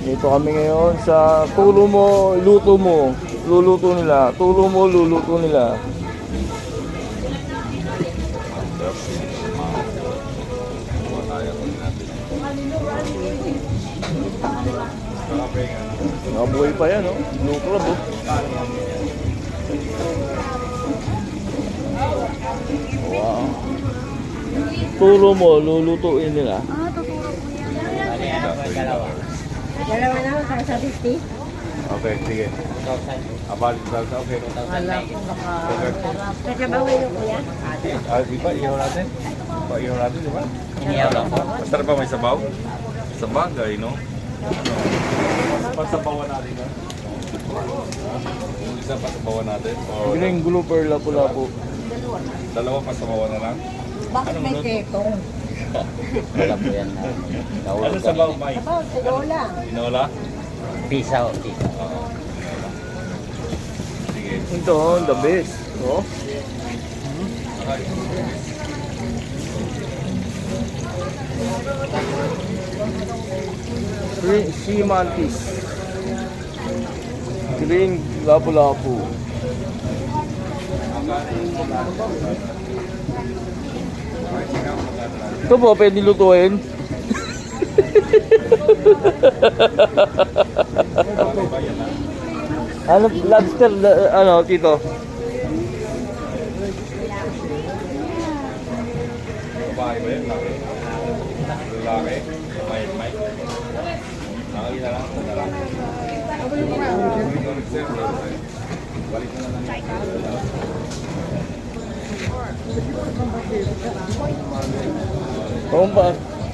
Dito kami ngayon sa tulo mo, luto mo. Luluto nila. Tulo mo, luluto nila. Nakabuhay pa yan, no? Blue crab, oh. Wow. Tulo mo, lulutuin nila. Tuturo po yan. Dalawa na, kaya sa 50. Okay, sige. Abalik sa okay. Wala po baka. Kasabawin niyo po yan? Di ba, ihaw natin? Ihaw natin, di ba? Inihaw lang po. Masarap ba may sabaw? Sa bagay, no? Pasabawan natin, no? Yung isa pasabawan natin? O Green grouper, lapu-lapu. dalawa pasabawan na lang? Bakit may ketong? Wala po yan na. Ano sabaw, Mike? Sabaw, tinola. Inola? Pisaw. Pisaw. Oo. Sige. Ito, the best. Oh. Green sea mantis. Green lapu-lapu. Ito po, pwede lutuin. Ano, lobster, ano, tito? Babae ba yun? Laki? Lalaki? Mike? Nakakita lang? Balik na lang. Kung pa,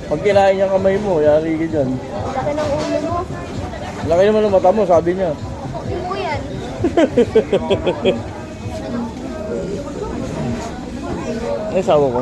pag kinain niya kamay mo, yari ka dyan. Laki ng ulo mo. Laki naman ng mata mo, sabi niya. Yung po yan. Ay, sawa ko.